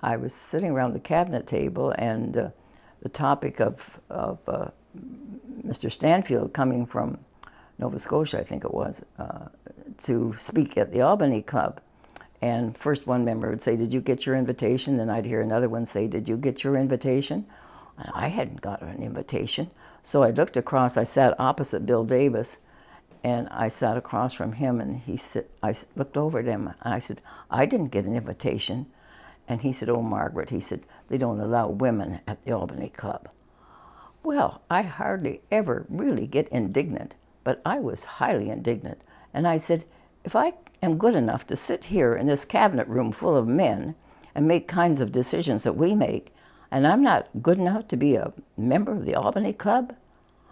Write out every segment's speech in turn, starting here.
I was sitting around the cabinet table, and the topic of Mr. Stanfield coming from Nova Scotia, I think it was, to speak at the Albany Club. And first one member would say, "Did you get your invitation?" Then I'd hear another one say, "Did you get your invitation?" And I hadn't got an invitation. So I looked across, I sat opposite Bill Davis, and I sat across from him, and I looked over at him, and I said, "I didn't get an invitation." And he said, "Oh, Margaret," he said, "they don't allow women at the Albany Club." Well, I hardly ever really get indignant, but I was highly indignant. And I said, if I am good enough to sit here in this cabinet room full of men and make kinds of decisions that we make, and I'm not good enough to be a member of the Albany Club,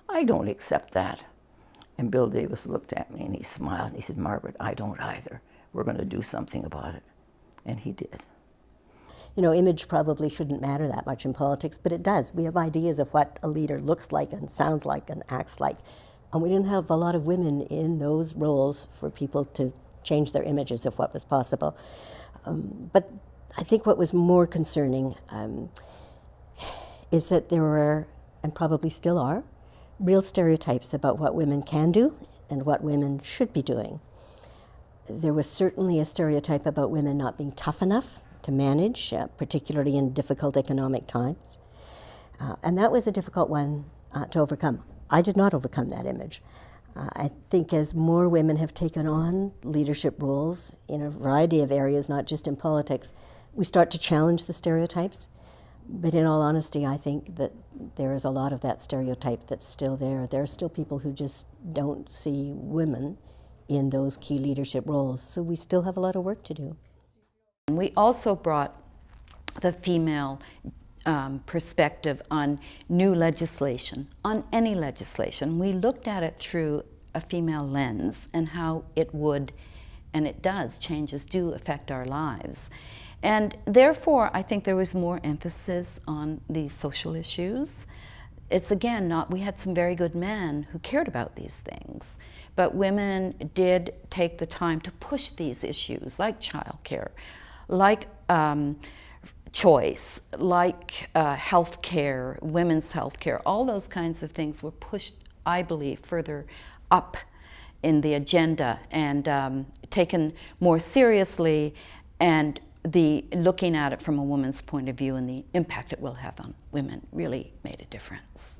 I don't accept that. And Bill Davis looked at me and he smiled and he said, "Margaret, I don't either. We're going to do something about it." And he did. You know, image probably shouldn't matter that much in politics, but it does. We have ideas of what a leader looks like and sounds like and acts like. And we didn't have a lot of women in those roles for people to change their images of what was possible. But I think what was more concerning is that there were, and probably still are, real stereotypes about what women can do and what women should be doing. There was certainly a stereotype about women not being tough enough to manage, particularly in difficult economic times. And that was a difficult one to overcome. I did not overcome that image. I think as more women have taken on leadership roles in a variety of areas, not just in politics, we start to challenge the stereotypes. But in all honesty, I think that there is a lot of that stereotype that's still there. There are still people who just don't see women in those key leadership roles. So we still have a lot of work to do. We also brought the female perspective on new legislation, on any legislation. We looked at it through a female lens and how it would, and it does, changes do affect our lives. And therefore, I think there was more emphasis on these social issues. It's again not, we had some very good men who cared about these things, but women did take the time to push these issues like childcare, like choice, like health care, women's health care. All those kinds of things were pushed, I believe, further up in the agenda and taken more seriously, and the looking at it from a woman's point of view and the impact it will have on women really made a difference.